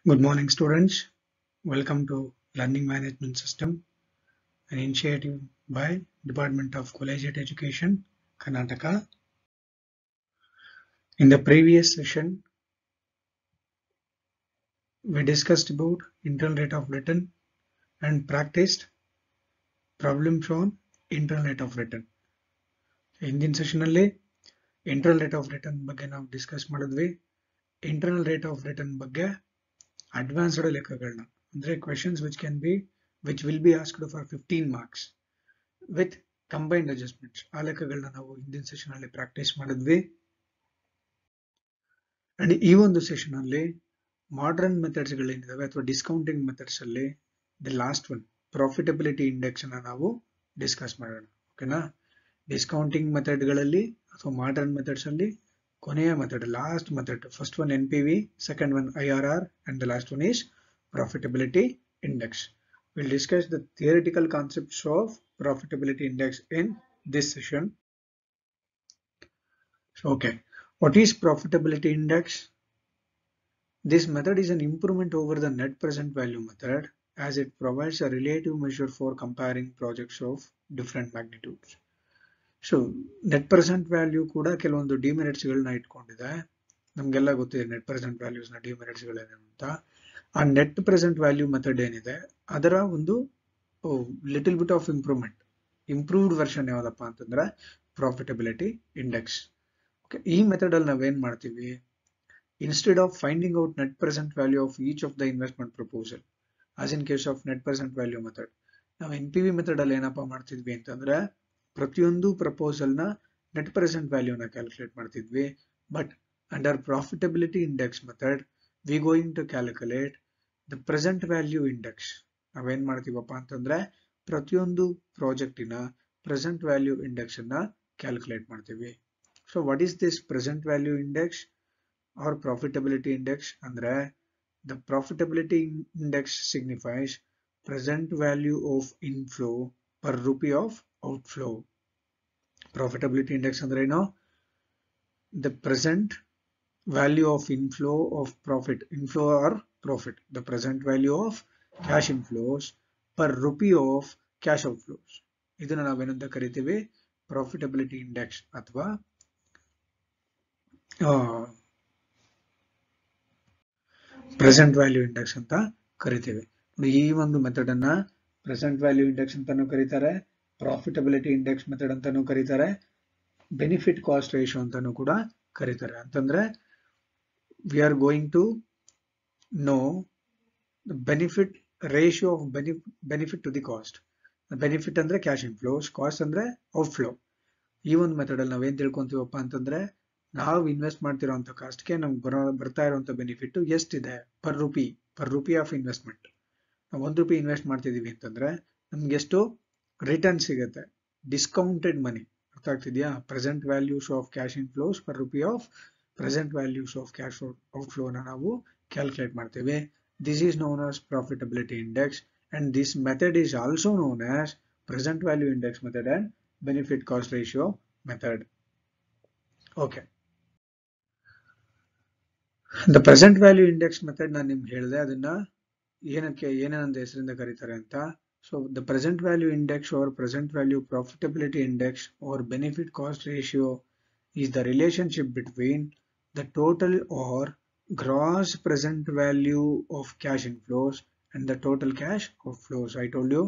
Good morning, students. Welcome to Learning Management System, an initiative by Department of Collegiate Education, Karnataka. In the previous session, we discussed about internal rate of return and practiced problems on internal rate of return. ಹಿಂದಿನ session ಅಲ್ಲಿ internal rate of return ಬಗ್ಗೆ ನಾವು discuss ಮಾಡಿದ್ವಿ. Internal rate of return ಬಗ್ಗೆ advanced ಲೆಕ್ಕಗಳನ್ನ ಅಂದ್ರೆ questions which will be asked for 15 marks with combined adjustments ಆ ಲೆಕ್ಕಗಳನ್ನ ನಾವು ಹಿಂದಿನ ಸೆಷನ್ ಅಲ್ಲಿ ಪ್ರಾಕ್ಟೀಸ್ ಮಾಡಿದ್ವಿ. ಅಂಡ್ ಈ ಒಂದು ಸೆಷನ್ ಅಲ್ಲಿ ಮಾಡರ್ನ್ ಮೆಥಡ್ಸ್ ಗಳೇನಿದಾವೆ ಅಥವಾ ಡಿಸ್ಕೌಂಟಿಂಗ್ ಮೆಥಡ್ಸ್ ಅಲ್ಲಿ the last one profitability index ಅನ್ನ ನಾವು ಡಿಸ್ಕಸ್ ಮಾಡೋಣ. ಓಕೆನಾ? ಡಿಸ್ಕೌಂಟಿಂಗ್ ಮೆಥಡ್ ಗಳಲ್ಲಿ ಅಥವಾ ಮಾಡರ್ನ್ ಮೆಥಡ್ಸ್ ಅಲ್ಲಿ ಕೊನೆಯ method, last method, first one NPV, second one IRR, and the last one is profitability index. We'll discuss the theoretical concepts of profitability index in this session. Okay, what is profitability index? This method is an improvement over the net present value method as it provides a relative measure for comparing projects of different magnitudes. So net present value ಕೂಡ ಕೆಲವೊಂದು demerits ಗಳನ್ನ ಇಟ್ಕೊಂಡಿದೆ. ನಮ್ಗೆಲ್ಲ ಗೊತ್ತಿದೆ net present values ನ demerits ಗಳೇನು ಅಂತ. ಆ net present value method ಏನಿದೆ ಅದರ ಒಂದು little bit of improved version ಯಾವ್ದಪ್ಪ ಅಂತಂದ್ರೆ ಪ್ರಾಫಿಟಬಿಲಿಟಿ ಇಂಡೆಕ್ಸ್. ಓಕೆ, ಈ ಮೆಥಡ್ ಅಲ್ಲಿ ನಾವೇನ್ ಮಾಡ್ತೀವಿ, instead of finding out net present value of each of the investment proposal as in case of net present value method, ನಾವು NPV ಮೆಥಡ್ ಅಲ್ಲಿ ಏನಪ್ಪಾ ಮಾಡ್ತಿದ್ವಿ ಅಂತಂದ್ರೆ ಪ್ರತಿಯೊಂದು ಪ್ರಪೋಸಲ್ ನ ನೆಟ್ ಪ್ರೆಸೆಂಟ್ ವ್ಯಾಲ್ಯೂನ ಕ್ಯಾಲ್ಕುಲೇಟ್ ಮಾಡ್ತಿದ್ವಿ. But under profitability index method we going to calculate the present value index. ನಾವೇನ್ ಮಾಡ್ತೀವಪ್ಪ ಅಂತಂದ್ರೆ ಪ್ರತಿಯೊಂದು ಪ್ರಾಜೆಕ್ಟಿನ ಪ್ರೆಸೆಂಟ್ ವ್ಯಾಲ್ಯೂ ಇಂಡೆಕ್ಸ್ ಅನ್ನ ಕ್ಯಾಲ್ಕುಲೇಟ್ ಮಾಡ್ತೀವಿ. So what is this present value index or profitability index ಅಂದ್ರೆ the profitability index signifies present value of inflow per rupee of outflow. Profitability index ಅಂದ್ರೆ ಏನು? The present value of inflow of profit, inflow or profit, the present value of cash inflows per rupee of cash outflows. ಇದನ್ನ ನಾವೇನಂತ ಕರಿತೀವಿ? Profitability index ಅಥವಾ present value index ಅಂತ ಕರಿತೀವಿ. ಈ ಒಂದು ಮೆಥಡ್ ಅನ್ನ ಪ್ರೆಸೆಂಟ್ ವ್ಯಾಲ್ಯೂ ಇಂಡೆಕ್ಸ್ ಅಂತಾನೂ ಕರೀತಾರೆ, ಪ್ರಾಫಿಟಬಿಲಿಟಿ ಇಂಡೆಕ್ಸ್ ಮೆಥಡ್ ಅಂತಾನೂ ಕರೀತಾರೆ, ಬೆನಿಫಿಟ್ ಕಾಸ್ಟ್ ರೇಷಿಯೋ ಅಂತಾನೂ ಕೂಡ ಕರೀತಾರೆ. ಅಂತಂದ್ರೆ we are going to know the benefit ratio of benefit to the cost. Benefit ಅಂದ್ರೆ ಕ್ಯಾಶ್ ಇನ್ಫ್ಲೋಸ್, ಕಾಸ್ಟ್ ಅಂದ್ರೆ ಔಟ್ಫ್ಲೋ. ಈ ಒಂದು ಮೆಥಡ್ ಅಲ್ಲಿ ನಾವೇನ್ ತಿಳ್ಕೊಂತೀವಪ್ಪ ಅಂತಂದ್ರೆ ನಾವು ಇನ್ವೆಸ್ಟ್ ಮಾಡ್ತಿರೋಂಥ ಕಾಸ್ಟ್ಗೆ ನಮ್ಗೆ ಬರ್ತಾ ಇರುವಂತ ಬೆನಿಫಿಟ್ ಎಷ್ಟಿದೆ ಪರ್ ರುಪಿ ಆಫ್ ಇನ್ವೆಸ್ಟ್ಮೆಂಟ್. ನಾವು ₹1 ಇನ್ವೆಸ್ಟ್ ಮಾಡ್ತಿದೀವಿ ಅಂತಂದ್ರೆ ನಮ್ಗೆ ಎಷ್ಟು ರಿಟರ್ನ್ ಸಿಗುತ್ತೆ, ಡಿಸ್ಕೌಂಟೆಡ್ ಮನಿ. ಅರ್ಥ ಆಗ್ತಿದ್ಯಾ? Present values of cash inflows per rupee of present values of cash outflow ನ ನಾವು ಕ್ಯಾಲ್ಕುಲೇಟ್ ಮಾಡ್ತೇವೆ. This is known as profitability index and this method is also known as present value index method and benefit cost ratio method. Okay, the present value index method ನಾನು ನಿಮ್ಗೆ ಹೇಳಿದೆ, ಅದನ್ನ ಏನೇನಂತ ಹೆಸರಿಂದ ಕರೀತಾರೆ ಅಂತ. So the present value index or present value profitability index or benefit cost ratio is the relationship between the total or gross present value of cash inflows and the total cash outflows. I told you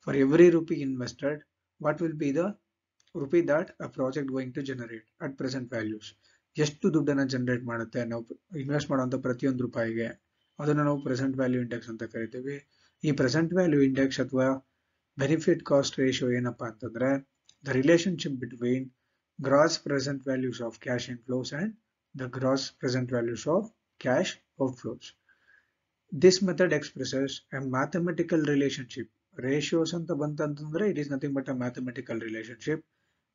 for every rupee invested, what will be the rupee that a project going to generate at present values. ಎಷ್ಟು ದುಡ್ಡನ್ನ generate ಮಾಡುತ್ತೆ ನಾವು invest ಮಾಡುವಂತ ಪ್ರತಿಯೊಂದು ರೂಪಾಯಿಗೆ, ಅದನ್ನ ನಾವು present value index ಅಂತ ಕರಿತೀವಿ. ಈ ಪ್ರೆಸೆಂಟ್ ವ್ಯಾಲ್ಯೂ ಇಂಡೆಕ್ಸ್ ಅಥವಾ ಬೆನಿಫಿಟ್ ಕಾಸ್ಟ್ ರೇಷಿಯೋ ಏನಪ್ಪಾ ಅಂತಂದ್ರೆ the relationship between gross present values of cash inflows and the gross present values of cash outflows. This method expresses a mathematical relationship. Ratios ಅಂತ ಬಂತಂತಂದ್ರೆ it is nothing but a mathematical relationship.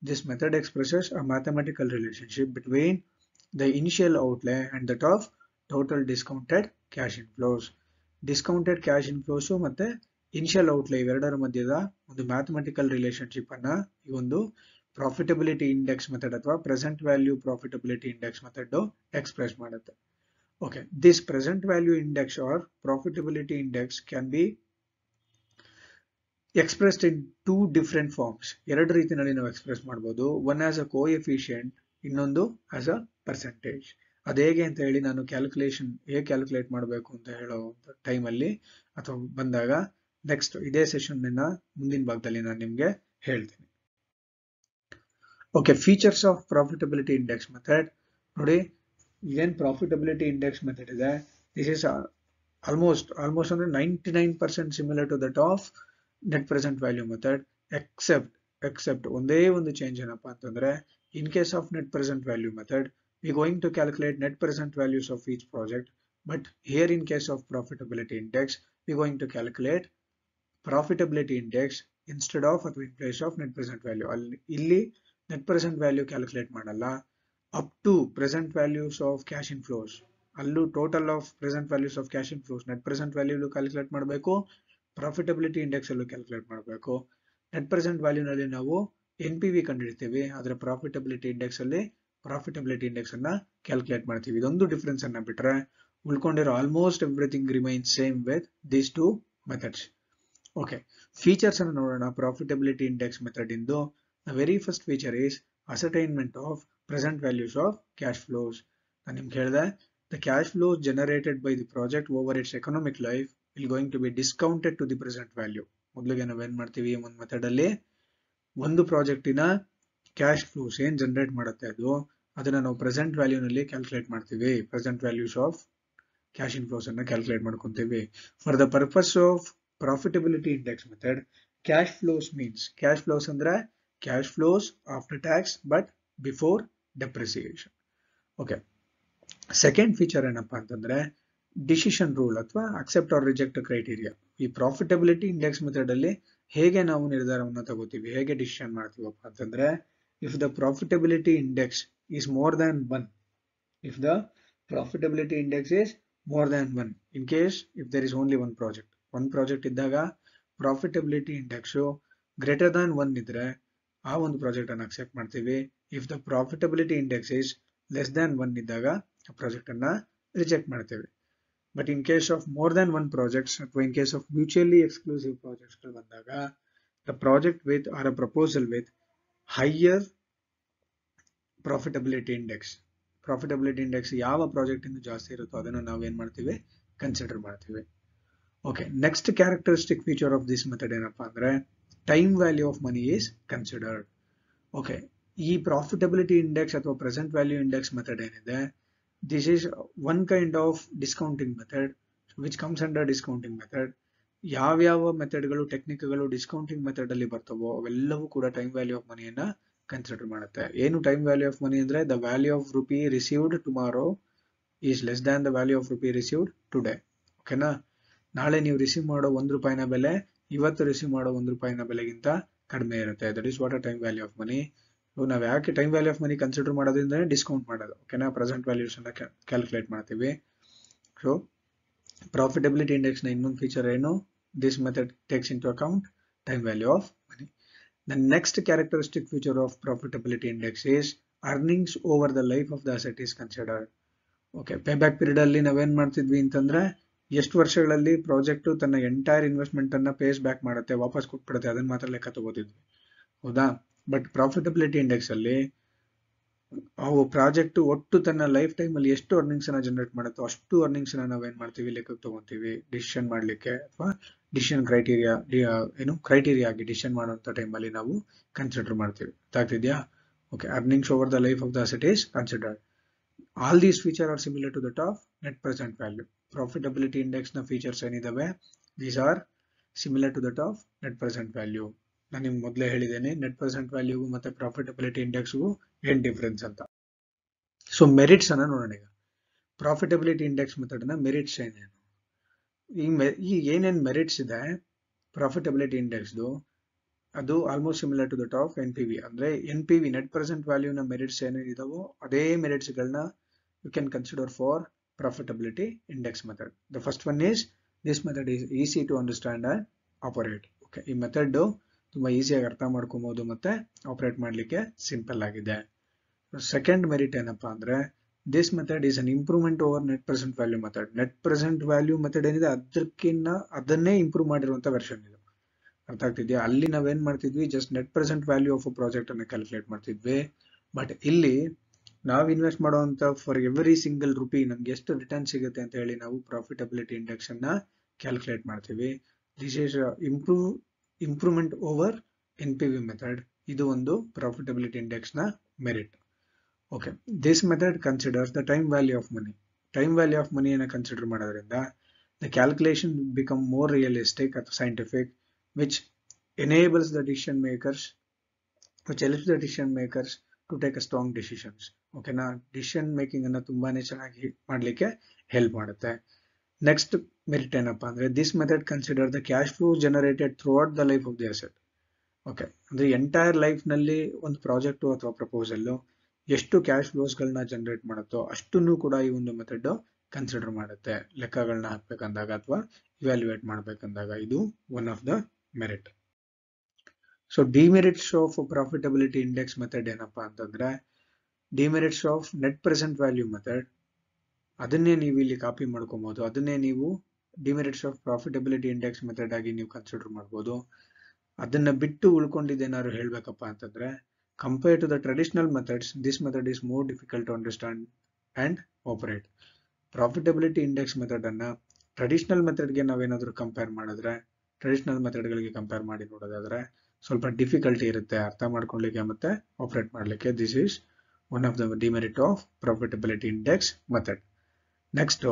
This method expresses a mathematical relationship between the initial outlay and that of total discounted cash inflows. Discounted cash inflows ಮತ್ತೆ initial ಔಟ್ಲೇ ಇವೆರಡರ ಮಧ್ಯದ ಒಂದು mathematical relationship ಅನ್ನ ಈ ಒಂದು profitability index method ಅಥವಾ present value profitability index method express ಮಾಡುತ್ತೆ. Okay, this present value index or profitability index can be expressed in two different forms. ಎರಡು ರೀತಿಯಲ್ಲಿ ನಾವು ಎಕ್ಸ್ಪ್ರೆಸ್ ಮಾಡಬಹುದು. ಒನ್ ಆಸ್ ಅ ಕೋಎಫಿಷಿಯಂಟ್, ಇನ್ನೊಂದು ಆಸ್ ಅ ಪರ್ಸೆಂಟೇಜ್. ಅದು ಹೇಗೆ ಅಂತ ಹೇಳಿ ನಾನು ಹೇಗೆ ಕ್ಯಾಲ್ಕುಲೇಟ್ ಮಾಡಬೇಕು ಅಂತ ಹೇಳೋ ಟೈಮಲ್ಲಿ ಅಥವಾ ಬಂದಾಗ ನೆಕ್ಸ್ಟ್ ಇದೇ ಸೆಷನ್ ಮುಂದಿನ ಭಾಗದಲ್ಲಿ ನಾನು ನಿಮಗೆ ಹೇಳ್ತೀನಿ. Okay, features of profitability index method. ನೋಡಿ, ಏನು ಪ್ರಾಫಿಟಬಿಲಿಟಿ ಇಂಡೆಕ್ಸ್ ಮೆಥಡ್ ಇದೆ, ದಿಸ್ ಇಸ್ ಆಲ್ಮೋಸ್ಟ್ ಅಂದ್ರೆ 99% similar to that of net present value method, except ಒಂದೇ ಒಂದು ಚೇಂಜ್ ಏನಪ್ಪಾ ಅಂತಂದ್ರೆ, ಇನ್ case of net present value method we going to calculate net present values of each project, but here in case of profitability index we going to calculate profitability index instead of ಅಥವಾ in place of net present value. ಇಲ್ಲಿ net present value calculate ಮಾಡಲ್ಲ, up to present values of cash inflows, ಅಲ್ಲೂ total of present values of cash inflows net present value calculate ಮಾಡಬೇಕು, profitability index ಅಲ್ಲೂ calculate ಮಾಡಬೇಕು. Net present value ನಲ್ಲಿ ನಾವು NPV ಕಂಡುಹಿಡಿತೀವಿ, ಆದ್ರೆ ಪ್ರಾಫಿಟಬಿಲಿಟಿ ಇಂಡೆಕ್ಸ್ ಅಲ್ಲಿ ಪ್ರಾಫಿಟಬಿಲಿಟಿ ಇಂಡೆಕ್ಸ್ ಅನ್ನ ಕ್ಯಾಲ್ಕುಲೇಟ್ ಮಾಡ್ತೀವಿ. ಇದೊಂದು ಡಿಫರೆನ್ಸ್ ಅನ್ನ ಬಿಟ್ರೆ ಉಳ್ಕೊಂಡಿರೋ almost everything remains same with these two methods. Okay, features ಅನ್ನು ನೋಡೋಣ. ಪ್ರಾಫಿಟಬಿಲಿಟಿ ಇಂಡೆಕ್ಸ್ ಮೆಥಡ್ ಇಂದು the very first feature is ascertainment of present values of cash flows. ನಾನು ನಿಮ್ಗೆ ಹೇಳಿದೆ, the cash flows generated by the project over it's economic life will going to be discounted to the present value. ಮೊದಲಿಗೆ ನಾವೇನ್ ಮಾಡ್ತೀವಿ, ಒಂದು method ಅಲ್ಲಿ ಒಂದು ಪ್ರಾಜೆಕ್ಟಿನ ಕ್ಯಾಶ್ ಫ್ಲೋಸ್ ಏನ್ ಜನರೇಟ್ ಮಾಡುತ್ತೆ ಅದನ್ನ ನಾವು ಪ್ರೆಸೆಂಟ್ ವ್ಯಾಲ್ಯೂ ನಲ್ಲಿ ಕ್ಯಾಲ್ಕುಲೇಟ್ ಮಾಡ್ತೀವಿ. Present values of cash inflows ಅನ್ನ ಕ್ಯಾಲ್ಕುಲೇಟ್ ಮಾಡ್ಕೊಂತೀವಿ. For the purpose of profitability index method, cash flows means, cash flows ಅಂದ್ರೆ cash flows after tax but before depreciation. Okay, second feature ಏನಪ್ಪಾ ಅಂತಂದ್ರೆ decision rule ಅಥವಾ accept or reject criteria. ಈ profitability index method ಅಲ್ಲಿ ಹೇಗೆ ನಾವು ನಿರ್ಧಾರವನ್ನು ತಗೋತೀವಿ, ಹೇಗೆ ಡಿಸಿಷನ್ ಮಾಡ್ತೀವಪ್ಪ ಅಂತಂದ್ರೆ, if the profitability index is more than 1, if the profitability index is more than 1, in case if there is only one project ಇದ್ದಾಗ ಪ್ರಾಫಿಟಬಿಲಿಟಿ ಇಂಡೆಕ್ಸ್ ಗ್ರೇಟರ್ ದ್ಯಾನ್ 1 ಇದ್ರೆ ಆ ಒಂದು ಪ್ರಾಜೆಕ್ಟ್ ಅನ್ನು ಅಕ್ಸೆಪ್ಟ್ ಮಾಡ್ತೀವಿ. If the profitability index is less than 1 ಇದ್ದಾಗ ಆ project ಅನ್ನ reject ಮಾಡ್ತೇವೆ. But in case of more than one projects, or in case of mutually exclusive projects, the project with or a proposal with higher profitability index ಯಾವ project ಇಂದ ಜಾಸ್ತಿ ಇರುತ್ತೋ ಅದನ್ನು ನಾವು ಏನ್ ಮಾಡ್ತೀವಿ, ಕನ್ಸಿಡರ್ ಮಾಡ್ತೀವಿ. Okay, next characteristic feature of this method ಏನಪ್ಪಾ ಅಂದ್ರೆ time value of money is considered. Okay, ಈ ಪ್ರಾಫಿಟಬಿಲಿಟಿ ಇಂಡೆಕ್ಸ್ ಅಥವಾ ಪ್ರೆಸೆಂಟ್ ವ್ಯಾಲ್ಯೂ ಇಂಡೆಕ್ಸ್ ಮೆಥಡ್ ಏನಿದೆ, this is one kind of discounting method which comes under discounting method. ಯಾವ ಮೆಥಡ್ಗಳು ಟೆಕ್ನಿಕ್ಗಳು discounting method ಅಲ್ಲಿ ಬರ್ತವೋ ಅವೆಲ್ಲವೂ ಕೂಡ time value of ಮನಿಯನ್ನ consider ಮಾಡುತ್ತೆ. ಏನು time value of ಮನಿ ಅಂದ್ರೆ, the value of rupee received tomorrow is less than the value of rupee received today. ಓಕೆನಾ, ನಾಳೆ ನೀವು ರಿಸೀವ್ ಮಾಡೋ ₹1 ಬೆಲೆ ಇವತ್ತು ರಿಸೀವ್ ಮಾಡೋ ₹1 ಬೆಲೆಗಿಂತ ಕಡಿಮೆ ಇರುತ್ತೆ. That is what a time value of money. ನಾವು ಯಾಕೆ time value of money consider ಮಾಡೋದ್ರಿಂದ ಡಿಸ್ಕೌಂಟ್ ಮಾಡೋದು. ಓಕೆನಾ, ಪ್ರೆಸೆಂಟ್ ವ್ಯಾಲ್ಯೂಸ್ ಅನ್ನ ಕ್ಯಾಲ್ಕುಲೇಟ್ ಮಾಡ್ತೀವಿ. ಸೊ ಪ್ರಾಫಿಟಬಿಲಿಟಿ ಇಂಡೆಕ್ಸ್ ನ ಇನ್ನೊಂದು ಫೀಚರ್ ಏನು, this method takes into account time value of money. The next characteristic feature of profitability index is earnings over the life of the asset is considered. Okay, pay back period ಅಲ್ಲಿ ನಾವೇನ್ ಮಾಡ್ತಿದ್ವಿ ಅಂತಂದ್ರೆ, ಎಷ್ಟು ವರ್ಷಗಳಲ್ಲಿ project ತನ್ನ entire investment ಅನ್ನ phase back ಮಾಡುತ್ತೆ, ವಾಪಸ್ ಕೊಟ್ಬಿಡುತ್ತೆ, ಅದನ್ನ ಮಾತ್ರ ಲೆಕ್ಕ ತಗೋತಿದ್ವಿ, ಹೌದಾ. ಬಟ್ ಪ್ರಾಫಿಟಬಿಲಿಟಿ ಇಂಡೆಕ್ಸ್ ಅಲ್ಲಿ ಅವು ಪ್ರಾಜೆಕ್ಟ್ ಒಟ್ಟು ತನ್ನ ಲೈಫ್ ಟೈಮ್ ಅಲ್ಲಿ ಎಷ್ಟು ಅರ್ನಿಂಗ್ಸ್ ಅನ್ನ ಜನರೇಟ್ ಮಾಡುತ್ತೋ ಅಷ್ಟು ಅರ್ನಿಂಗ್ಸ್ ನಾವೇನ್ ಮಾಡ್ತೀವಿ, ಲೆಕ್ಕಕ್ಕೆ ತಗೊಂತೀವಿ ಡಿಸಿಷನ್ ಮಾಡ್ಲಿಕ್ಕೆ, ಅಥವಾ ಡಿಸಿಷನ್ ಕ್ರೈಟೀರಿಯಾ ಆಗಿ ಡಿಸಿಷನ್ ಮಾಡುವಂತ ಟೈಮ್ ಅಲ್ಲಿ ನಾವು ಕನ್ಸಿಡರ್ ಮಾಡ್ತೀವಿ. ಗೊತ್ತಾಗ್ತಿದ್ಯಾ? Okay, earnings over the life of the asset is considered. All these feature are similar to that of net present value. Profitability index ನ ಫೀಚರ್ಸ್ ಏನಿದಾವೆ, these are similar to that of net present value. ನಾನು ನಿಮ್ಗೆ ಮೊದಲೇ ಹೇಳಿದ್ದೇನೆ, net present ವ್ಯಾಲ್ಯೂಗೂ ಮತ್ತೆ profitability ಇಂಡೆಕ್ಸ್ಗೂ ಏನ್ difference ಅಂತ. So merits ಅನ್ನ ನೋಡೋಣ ಈಗ. ಪ್ರಾಫಿಟಬಿಲಿಟಿ ಇಂಡೆಕ್ಸ್ ಮೆಥಡ್ ನ ಮೆರಿಟ್ಸ್ ಏನೇನು, ಈ ಏನೇನ್ ಮೆರಿಟ್ಸ್ ಇದೆ ಪ್ರಾಫಿಟಬಿಲಿಟಿ ಇಂಡೆಕ್ಸ್ದು, ಅದು almost similar to that of NPV. ಅಂದ್ರೆ NPV ನೆಟ್ ಪ್ರೆಸೆಂಟ್ ವ್ಯಾಲ್ಯೂ ನ ಮೆರಿಟ್ಸ್ ಏನೇನಿದಾವೋ ಅದೇ ಮೆರಿಟ್ಸ್ ಗಳನ್ನ you can consider for profitability index method. The first one is, this method is easy to understand and operate. Okay, ಈ method ತುಂಬಾ ಈಸಿಯಾಗಿ ಅರ್ಥ ಮಾಡ್ಕೊಬಹುದು ಮತ್ತೆ ಆಪರೇಟ್ ಮಾಡ್ಲಿಕ್ಕೆ ಸಿಂಪಲ್ ಆಗಿದೆ. ಸೆಕೆಂಡ್ ಮೆರಿಟ್ ಏನಪ್ಪಾ ಅಂದ್ರೆ, This method is an improvement over net present value method. Net present value method ಏನಿದೆ ಅದನ್ನೇ ಇಂಪ್ರೂವ್ ಮಾಡಿರುವಂತ ವರ್ಷನ್ ಇದು. ಅರ್ಥ ಆಗ್ತಿದ್ಯಾ? ಅಲ್ಲಿ ನಾವೇನ್ ಮಾಡ್ತಿದ್ವಿ, just net present value of project ಅನ್ನ ಕ್ಯಾಲ್ಕುಲೇಟ್ ಮಾಡ್ತಿದ್ವಿ. ಬಟ್ ಇಲ್ಲಿ ನಾವು ಇನ್ವೆಸ್ಟ್ ಮಾಡುವಂತ ಫಾರ್ ಎವ್ರಿ ಸಿಂಗಲ್ ರುಪಿ ನಮ್ಗೆ ಎಷ್ಟು ರಿಟರ್ನ್ ಸಿಗುತ್ತೆ ಅಂತ ಹೇಳಿ ನಾವು ಪ್ರಾಫಿಟಬಿಲಿಟಿ ಇಂಡೆಕ್ಸ್ ಅನ್ನ ಕ್ಯಾಲ್ಕುಲೇಟ್ ಮಾಡ್ತೀವಿ. This is improvement over NPV method. ಇದು ಒಂದು ಪ್ರಾಫಿಟಬಿಲಿಟಿ ಇಂಡೆಕ್ಸ್ ನ merit. Okay, this method considers the time value of money. Time value of ಮನಿಯನ್ನು ಕನ್ಸಿಡರ್ ಮಾಡೋದ್ರಿಂದ the calculation become more realistic ಅಥವಾ scientific, which enables the decision makers, which helps the decision makers to take a strong decisions. ಓಕೆನಾ? Decision making ಅನ್ನ ತುಂಬಾನೇ ಚೆನ್ನಾಗಿ ಮಾಡ್ಲಿಕ್ಕೆ help ಮಾಡುತ್ತೆ. Next merit ಏನಪ್ಪಾ ಅಂದ್ರೆ, this method consider the cash flow generated through out the life of the asset. Okay, ಅಂದ್ರೆ entire life ನಲ್ಲಿ ಒಂದು ಪ್ರಾಜೆಕ್ಟ್ ಅಥವಾ ಪ್ರಪೋಸಲ್ ಎಷ್ಟು ಕ್ಯಾಶ್ ಫ್ಲೋಸ್ ಗಳನ್ನ ಜನರೇಟ್ ಮಾಡುತ್ತೋ ಅಷ್ಟನ್ನು ಕೂಡ ಈ ಒಂದು ಮೆಥಡ್ ಕನ್ಸಿಡರ್ ಮಾಡುತ್ತೆ, ಲೆಕ್ಕಗಳನ್ನ ಹಾಕ್ಬೇಕಂದಾಗ ಅಥವಾ ಇವ್ಯಾಲ್ಯೂಯೇಟ್ ಮಾಡ್ಬೇಕಂದಾಗ. ಇದು one of the merit. So demerits of profitability index method ಏನಪ್ಪಾ ಅಂತಂದ್ರೆ, demerits of net present value method ಅದನ್ನೇ ನೀವು ಇಲ್ಲಿ ಕಾಪಿ ಮಾಡ್ಕೊಬಹುದು. ಅದನ್ನೇ ನೀವು demerits of profitability index method ಆಗಿ ನೀವು ಕನ್ಸಿಡರ್ ಮಾಡ್ಬೋದು. ಅದನ್ನ ಬಿಟ್ಟು ಉಳ್ಕೊಂಡಿದ್ದೇನಾದ್ರು ಹೇಳ್ಬೇಕಪ್ಪ ಅಂತಂದ್ರೆ, compare to the traditional methods this method is more difficult to understand and operate. Profitability index method ಅನ್ನ ಟ್ರೆಡಿಷನಲ್ ಮೆಥಡ್ಗೆ ನಾವೇನಾದ್ರೂ ಕಂಪೇರ್ ಮಾಡಿದ್ರೆ, ಟ್ರೆಡಿಷನಲ್ ಮೆಥಡ್ಗಳಿಗೆ ಕಂಪೇರ್ ಮಾಡಿ ನೋಡೋದಾದ್ರೆ ಸ್ವಲ್ಪ ಡಿಫಿಕಲ್ಟಿ ಇರುತ್ತೆ ಅರ್ಥ ಮಾಡ್ಕೊಳ್ಳಿಕ್ಕೆ ಮತ್ತೆ ಆಪರೇಟ್ ಮಾಡಲಿಕ್ಕೆ. This is one of the demerit of profitability index method. Next,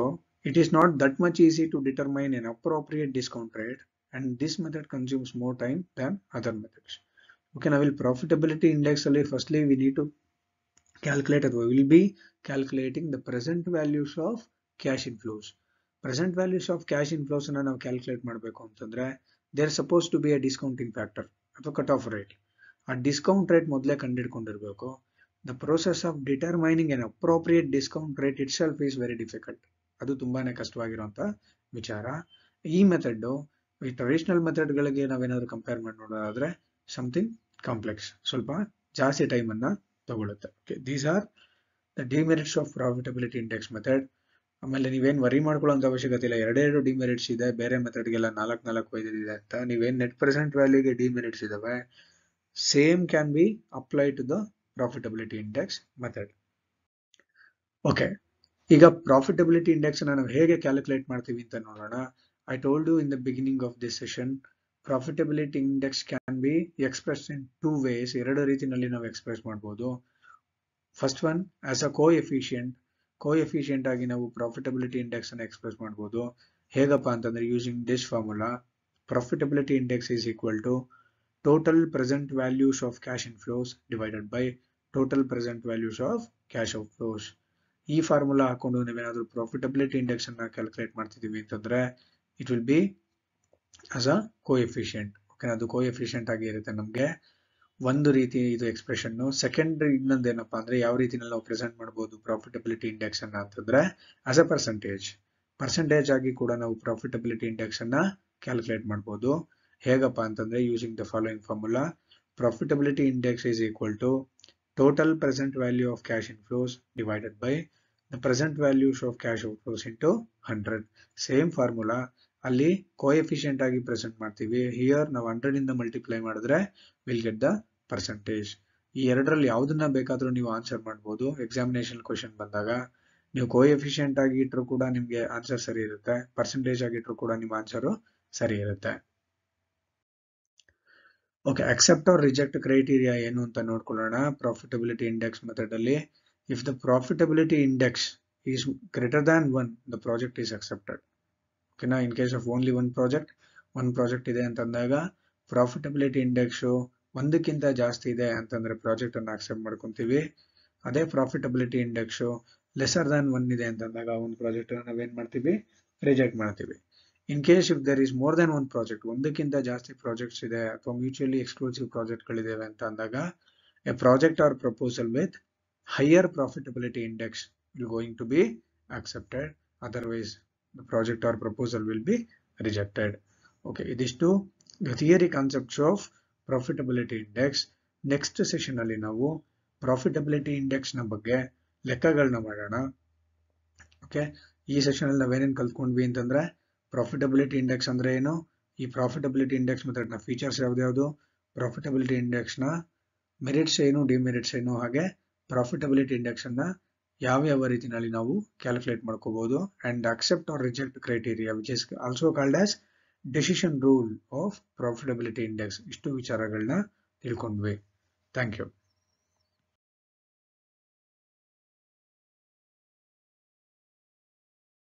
it is not that much easy to determine an appropriate discount rate and this method consumes more time than other methods. Okay, ನಾವಿಲ್ಲಿ profitability index ಅಲ್ಲಿ firstly we need to calculate ಅಥವಾ will be calculating the present values of cash inflows. Present values of cash inflows ಅನ್ನ ನಾವು calculate ಮಾಡಬೇಕು ಅಂತಂದ್ರೆ there suppose to be a discounting factor ಅಥವಾ cut off rate. ಆ discount rate ಮೊದಲೇ ಕಂಡುಹಿಡ್ಕೊಂಡಿರ್ಬೇಕು. The process of determining an appropriate discount rate itself is very difficult. ಅದು ತುಂಬಾನೇ ಕಷ್ಟವಾಗಿರುವಂತ ವಿಚಾರ. ಈ ಮೆಥಡ್ ಈ ಟ್ರೆಡಿಷನಲ್ ಮೆಥಡ್ ಗಳಿಗೆ ನಾವೇನಾದ್ರೂ ಕಂಪೇರ್ ಮಾಡಿ ನೋಡೋದಾದ್ರೆ ಸಮಥಿಂಗ್ ಕಾಂಪ್ಲೆಕ್ಸ್, ಸ್ವಲ್ಪ ಜಾಸ್ತಿ ಟೈಮ್ ಅನ್ನ ತಗೊಳುತ್ತೆ. These are the demerits of profitability index method. ಆಮೇಲೆ ನೀವೇನ್ ವರಿ ಮಾಡ್ಕೊಳ್ಳೋಂತ ಅವಶ್ಯಕತೆ ಇಲ್ಲ, ಎರಡೆರಡು ಡಿಮೆರಿಟ್ಸ್ ಇದೆ, ಬೇರೆ ಮೆಥಡ್ಗೆಲ್ಲ 4 ಇದೆ ಅಂತ. ನೀವೇನ್ ನೆಟ್ ಪ್ರೆಸೆಂಟ್ ವ್ಯಾಲ್ಯೂಗೆ ಡಿಮೆರಿಟ್ಸ್ ಇದಾವೆ, same can be apply to the profitability index method. Okay, ಈಗ ಪ್ರಾಫಿಟಬಿಲಿಟಿ ಇಂಡೆಕ್ಸ್ ನಾವು ಹೇಗೆ ಕ್ಯಾಲ್ಕುಲೇಟ್ ಮಾಡ್ತೀವಿ ಅಂತ ನೋಡೋಣ. I told you in the beginning of this session, profitability index can be express in 2 ways. ಎರಡು ರೀತಿಯಲ್ಲಿ ನಾವು ಎಕ್ಸ್ಪ್ರೆಸ್ ಮಾಡಬಹುದು. First one as a coefficient ಆಗಿ ನಾವು ಪ್ರಾಫಿಟಬಿಲಿಟಿ ಇಂಡೆಕ್ಸ್ ಅನ್ನು ಎಕ್ಸ್ಪ್ರೆಸ್ ಮಾಡಬಹುದು. ಹೇಗಪ್ಪ ಅಂತಂದ್ರೆ using this formula, profitability index is equal to total present values of cash inflows divided by total present values of cash outflows. ಈ formula ಹಾಕೊಂಡು ನಾವೇನಾದ್ರೂ profitability index ಅನ್ನ ಕ್ಯಾಲ್ಕುಲೇಟ್ ಮಾಡ್ತಿದೀವಿ ಅಂತಂದ್ರೆ it will be as a coefficient. Okay, ಅದು coefficient ಆಗಿ ಇರುತ್ತೆ ನಮ್ಗೆ. ಒಂದು ರೀತಿ ಇದು ಎಕ್ಸ್ಪ್ರೆಷನ್. ಸೆಕೆಂಡ್ ಇನ್ನೊಂದು ಏನಪ್ಪಾ ಅಂದ್ರೆ, ಯಾವ ರೀತಿನಲ್ಲಿ ನಾವು ಪ್ರೆಸೆಂಟ್ ಮಾಡಬಹುದು ಪ್ರಾಫಿಟಬಿಲಿಟಿ ಇಂಡೆಕ್ಸ್ ಅನ್ನ ಅಂತಂದ್ರೆ ಆಸ್ ಅ ಪರ್ಸೆಂಟೇಜ್ ಆಗಿ ಕೂಡ ನಾವು ಪ್ರಾಫಿಟಬಿಲಿಟಿ ಇಂಡೆಕ್ಸ್ ಅನ್ನ ಕ್ಯಾಲ್ಕುಲೇಟ್ ಮಾಡಬಹುದು. ಹೇಗಪ್ಪ ಅಂತಂದ್ರೆ using the following formula, profitability index is equal to total present value of cash inflows divided by the present values of cash outflows into 100. Same formula, ಅಲ್ಲಿ coefficient ಆಗಿ present ಮಾಡ್ತೀವಿ. Here ನಾವು 100 ಇಂದ multiply ಮಾಡಿದ್ರೆ will get the percentage. ಈ ಎರಡರಲ್ಲಿ ಯಾವ್ದನ್ನ ಬೇಕಾದ್ರೂ ನೀವು ಆನ್ಸರ್ ಮಾಡಬಹುದು. ಎಕ್ಸಾಮಿನೇಷನ್ ಕ್ವಶನ್ ಬಂದಾಗ ನೀವು ಕೋಎಫಿಷಿಯಂಟ್ ಆಗಿ ಇಟ್ಟರು ಕೂಡ ನಿಮ್ಗೆ ಆನ್ಸರ್ ಸರಿ ಇರುತ್ತೆ, ಪರ್ಸೆಂಟೇಜ್ ಆಗಿಟ್ರು ಕೂಡ ನಿಮ್ಮ ಆನ್ಸರ್ ಸರಿ ಇರುತ್ತೆ. Okay, accept or reject criteria ಏನು ಅಂತ ನೋಡ್ಕೊಳ್ಳೋಣ. ಪ್ರಾಫಿಟಬಿಲಿಟಿ ಇಂಡೆಕ್ಸ್ ಮೆಥಡ್ ಅಲ್ಲಿ if the profitability index is greater than 1 the project is accepted. ಓಕೆನಾ, in case of only one project ಇದೆ ಅಂತಂದಾಗ ಪ್ರಾಫಿಟಬಿಲಿಟಿ ಇಂಡೆಕ್ಸ್ 1ಕ್ಕಿಂತ ಜಾಸ್ತಿ ಇದೆ ಅಂತಂದ್ರೆ ಪ್ರಾಜೆಕ್ಟ್ ಅನ್ನ ಅಕ್ಸೆಪ್ಟ್ ಮಾಡ್ಕೊಂತೀವಿ. ಅದೇ ಪ್ರಾಫಿಟಬಿಲಿಟಿ ಇಂಡೆಕ್ಸ್ ಲೆಸರ್ ದ್ಯಾನ್ 1 ಇದೆ ಅಂತಂದಾಗ ಒಂದು ಪ್ರಾಜೆಕ್ಟ್ ನಾವೇನ್ ಮಾಡ್ತೀವಿ, ರಿಜೆಕ್ಟ್ ಮಾಡ್ತೀವಿ. In case if there is more than 1 project, 1ಕ್ಕಿಂತ ಜಾಸ್ತಿ ಪ್ರಾಜೆಕ್ಟ್ಸ್ ಇದೆ ಅಥವಾ ಮ್ಯೂಚುವಲಿ ಎಕ್ಸ್ಕ್ಲೂಸಿವ್ ಪ್ರಾಜೆಕ್ಟ್ಗಳಿದಾವೆ ಅಂತ ಅಂದಾಗ a project or proposal with higher profitability index will going to be accepted, otherwise the project or proposal will be rejected. Okay, ಇದಿಷ್ಟು the theory concepts of profitability index. Next session ಅಲ್ಲಿ ನಾವು profitability index ನ ಬಗ್ಗೆ ಲೆಕ್ಕಗಳನ್ನ ಮಾಡೋಣ. Okay, ಈ session ಅಲ್ಲಿ ನಾವೇನೇನು ಕಲ್ತ್ಕೊಂಡ್ವಿ ಅಂತಂದ್ರೆ profitability index ಅಂದ್ರೆ ಏನು, ಈ ಪ್ರಾಫಿಟಬಿಲಿಟಿ ಇಂಡೆಕ್ಸ್ ಮೆಥಡ್ನ ಫೀಚರ್ಸ್ ಯಾವ್ದು, ಪ್ರಾಫಿಟಬಿಲಿಟಿ ಇಂಡೆಕ್ಸ್ನ ಮೆರಿಟ್ಸ್ ಏನು, ಡಿಮೆರಿಟ್ಸ್ ಏನು, ಹಾಗೆ ಪ್ರಾಫಿಟಬಿಲಿಟಿ ಇಂಡೆಕ್ಸ್ ಅನ್ನ ಯಾವ ರೀತಿನಲ್ಲಿ ನಾವು ಕ್ಯಾಲ್ಕುಲೇಟ್ ಮಾಡ್ಕೋಬಹುದು, and accept or reject criteria which is also called as decision rule of profitability index. ಇಷ್ಟು ವಿಚಾರಗಳನ್ನ ತಿಳ್ಕೊಂಡ್ವಿ. Thank you.